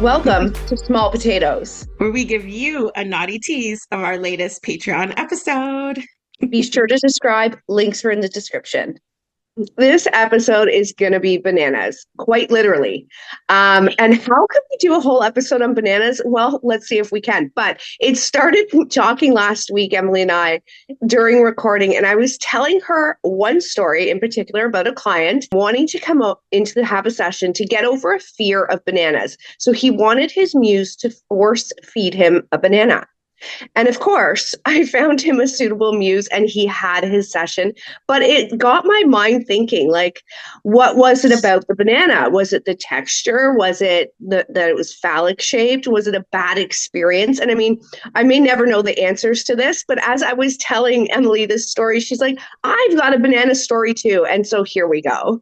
Welcome to Small Potatoes. Where we give you a naughty tease of our latest Patreon episode. Be sure to subscribe. Links are in the description. This episode is going to be bananas, quite literally. And how could we do a whole episode on bananas? Well, let's see if we can. But it started talking last week, Emily and I, during recording, and I was telling her one story in particular about a client wanting to come up have a session to get over a fear of bananas. So he wanted his muse to force feed him a banana. And of course, I found him a suitable muse and he had his session. But it got my mind thinking, like, what was it about the banana? Was it the texture? Was it that it was phallic shaped? Was it a bad experience? And I mean, I may never know the answers to this, but as I was telling Emily this story, she's like, I've got a banana story too. And so here we go.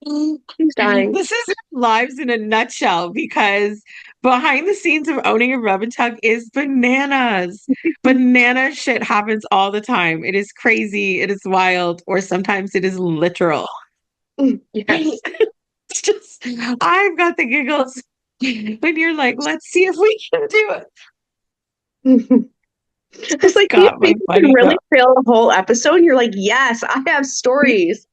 She's dying. This is lives in a nutshell because behind the scenes of owning a rub and tug is bananas. Banana shit happens all the time. It is crazy, it is wild, or sometimes it is literal. Yes. It's just, I've got the giggles when you're like, let's see if we can do it. It's like, you think you can really fill a whole episode? And you're like, yes, I have stories.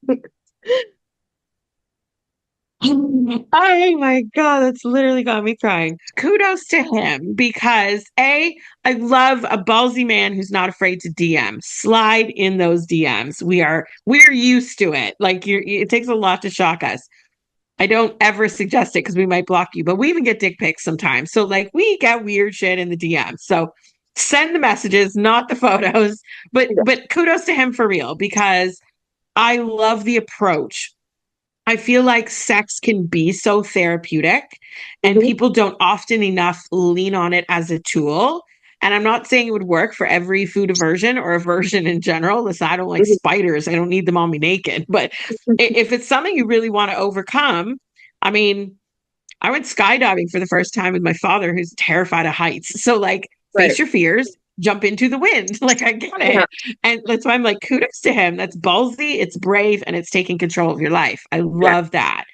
Oh my God, that's literally got me crying. Kudos to him because I love a ballsy man who's not afraid to DM. Slide in those DMs. We're used to it. Like it takes a lot to shock us. I don't ever suggest it because we might block you, but we even get dick pics sometimes. So like we get weird shit in the DMs. So send the messages, not the photos. But kudos to him for real because I love the approach. I feel like sex can be so therapeutic and people don't often enough lean on it as a tool. And I'm not saying it would work for every food aversion or aversion in general. Listen, I don't like spiders. I don't need them on me naked. But if it's something you really want to overcome, I mean, I went skydiving for the first time with my father, who's terrified of heights. So like, face your fears, jump into the wind. Like I get it. Yeah. And that's why I'm like, kudos to him. That's ballsy, it's brave, and it's taking control of your life. I love that.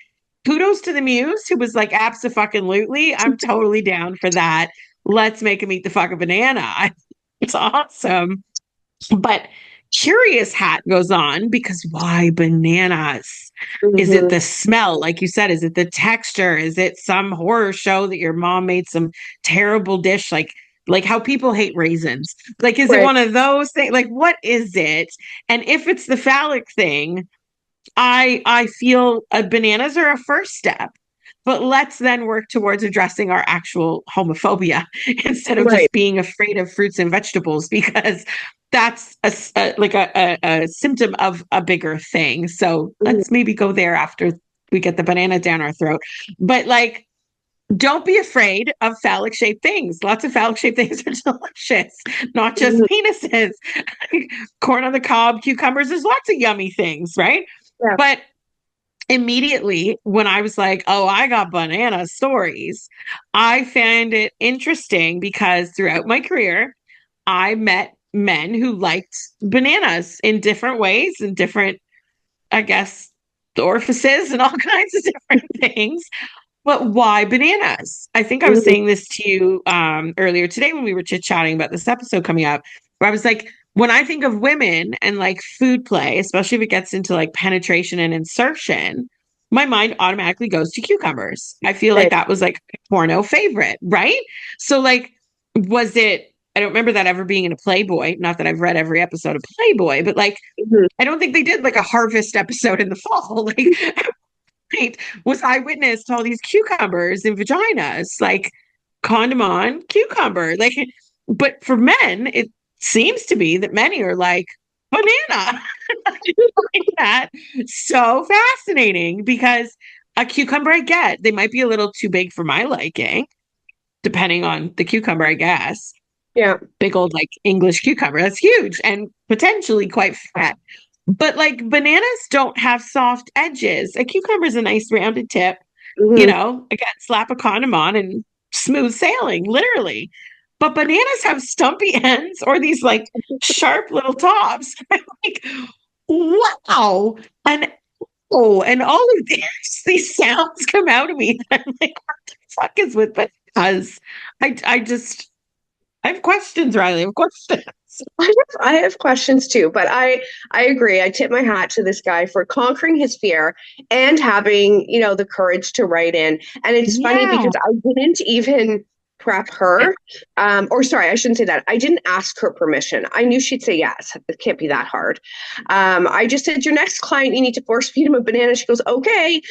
Kudos to the muse who was like, abso-fucking-lutely, I'm totally down for that. Let's make him eat the fucking banana. It's awesome. But Curious Hat goes on because why bananas? Is it the smell? Like you said, is it the texture? Is it some horror show that your mom made some terrible dish like how people hate raisins? Like, is it one of those things? Like, what is it? And if it's the phallic thing, I feel bananas are a first step. But let's then work towards addressing our actual homophobia instead of just being afraid of fruits and vegetables, because that's a symptom of a bigger thing. So let's maybe go there after we get the banana down our throat. But like, don't be afraid of phallic shaped things. Lots of phallic shaped things are delicious, not just penises. Corn on the cob, cucumbers, there's lots of yummy things, right? Yeah. But immediately when I was like, oh, I got banana stories, I found it interesting because throughout my career, I met men who liked bananas in different ways and different, I guess, orifices and all kinds of different things. But why bananas? I think I was saying this to you earlier today when we were chit-chatting about this episode coming up, where I was like, when I think of women and like food play, especially if it gets into like penetration and insertion, my mind automatically goes to cucumbers. I feel like that was like a porno favorite, right? So like, was it, I don't remember that ever being in a Playboy. Not that I've read every episode of Playboy, but like, I don't think they did like a harvest episode in the fall. Like, was eyewitness to all these cucumbers and vaginas, like condom on cucumber. Like, but for men, it seems to be that many are like banana. I find that so fascinating because a cucumber, I get, they might be a little too big for my liking, depending on the cucumber, I guess. Yeah. Big old like English cucumber. That's huge and potentially quite fat. But like bananas don't have soft edges. A cucumber is a nice rounded tip. You know, again, slap a condom on and smooth sailing, literally. But bananas have stumpy ends or these like sharp little tops. I'm like, wow. And Oh, and all of these sounds come out of me. I'm like, what the fuck is with that? Because I have questions, Riley. I have questions. I have questions too, but I agree. I tip my hat to this guy for conquering his fear and having, the courage to write in. And it's funny Yeah. because I didn't even prep her. Or sorry, I shouldn't say that. I didn't ask her permission. I knew she'd say yes. It can't be that hard. I just said, your next client, you need to force feed him a banana. She goes, okay.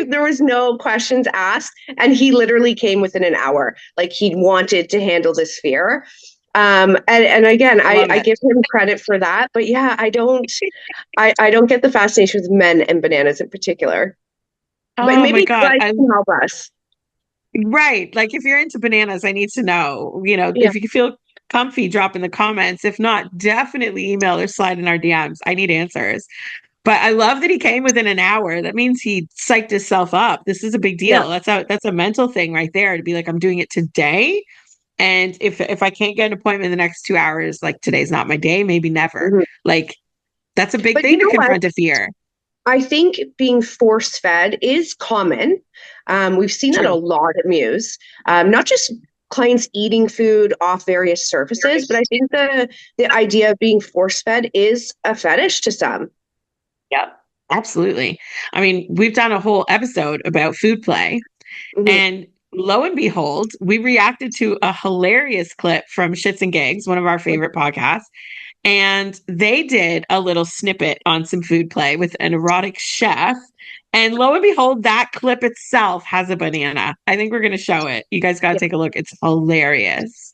There was no questions asked. And he literally came within an hour. Like he wanted to handle this fear. And again, I give him credit for that, but yeah, I don't get the fascination with men and bananas in particular. But Oh my maybe you God. guys can help us. Right. Like if you're into bananas, I need to know, Yeah. if you feel comfy, drop in the comments. If not, definitely email or slide in our DMs. I need answers. But I love that he came within an hour. That means he psyched himself up. This is a big Yeah. deal. That's a mental thing right there to be like, I'm doing it today. And if I can't get an appointment in the next 2 hours, like today's not my day, maybe never. Mhm. Like that's a big But you thing to know what? confront a fear. I think being force fed is common. We've seen that a True. lot at Muse. Not just clients eating food off various surfaces, but I think the idea of being force fed is a fetish to some. Yep. Absolutely. I mean, we've done a whole episode about food play. Mhm. And lo and behold, we reacted to a hilarious clip from Shits and Gigs, one of our favorite podcasts. And they did a little snippet on some food play with an erotic chef. And lo and behold, that clip itself has a banana. I think we're going to show it. You guys got to take a look. It's hilarious.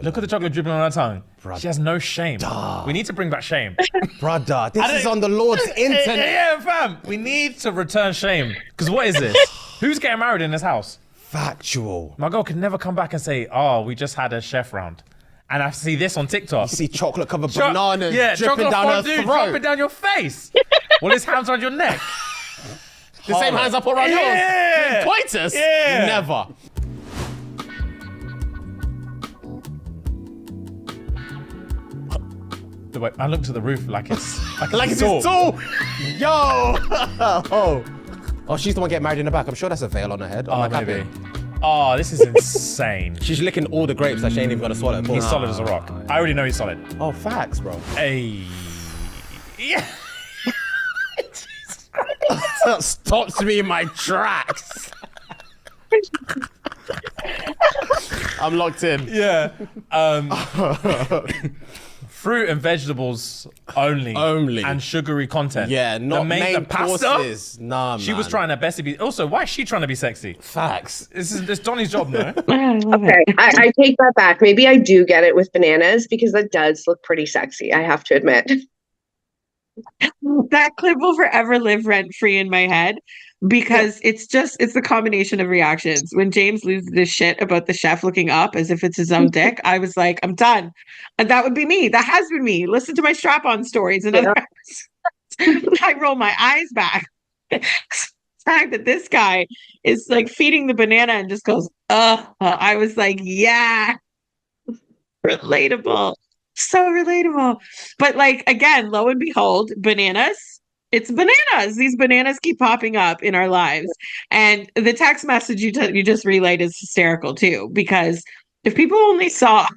Look at the chocolate dripping on her tongue. Brother. She has no shame. We need to bring back shame. Brother, this is on the Lord's internet. Yeah, fam. We need to return shame. Because what is this? Who's getting married in this house? Factual. My girl can never come back and say, oh, we just had a chef round. And I see this on TikTok. You see chocolate covered bananas dripping chocolate down her fondue throat. dropping down your face. Well, his hands around your neck. The same hands I put around yours. Coitus? Yeah. Never. I looked at the roof like it's Like it's his tool. Yo. Oh, she's the one getting married in the back. I'm sure that's a veil on her head. Oh, maybe. Oh, this is insane. She's licking all the grapes that she ain't even gonna swallow. He's solid as a rock. I already know he's solid. Oh, facts, bro. Hey. Yeah. That stops me in my tracks. I'm locked in. Yeah. Fruit and vegetables only. Only. And sugary content. Yeah, not main courses. Nah, man. She was trying her best to be. Also, why is she trying to be sexy? Facts. This Donnie's job, no? I love Okay, it. I take that back. Maybe I do get it with bananas because that does look pretty sexy, I have to admit. That clip will forever live rent free in my head because it's the combination of reactions. When James loses this shit about the chef looking up as if it's his own dick, I was like, I'm done. And that would be me. That has been me. Listen to my strap-on stories and other episodes. I roll my eyes back. The fact that this guy is like feeding the banana and just goes, I was like, yeah, relatable. So relatable. But like again, lo and behold, bananas. It's bananas. These bananas keep popping up in our lives. And the text message you just relayed is hysterical too, because if people only saw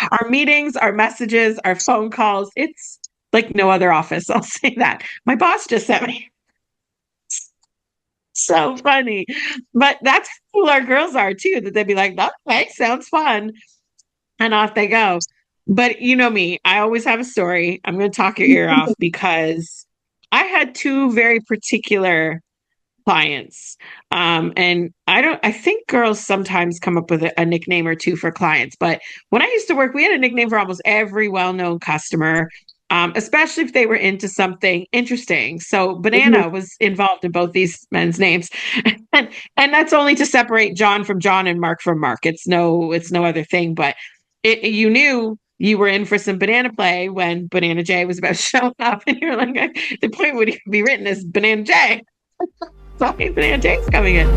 our meetings, our messages, our phone calls, it's like no other office. I'll say that. My boss just sent me. So funny. But that's how cool our girls are too, that they'd be like, okay, sounds fun. And off they go. But you know me, I always have a story. I'm going to talk your ear off because I had two very particular clients. And I think girls sometimes come up with a nickname or two for clients. But when I used to work, we had a nickname for almost every well-known customer, especially if they were into something interesting. So Banana was involved in both these men's names. And that's only to separate John from John and Mark from Mark. It's no other thing, but you knew you were in for some banana play when Banana J was about to show up, and you're like, the point would be written as Banana J. Banana J's coming in.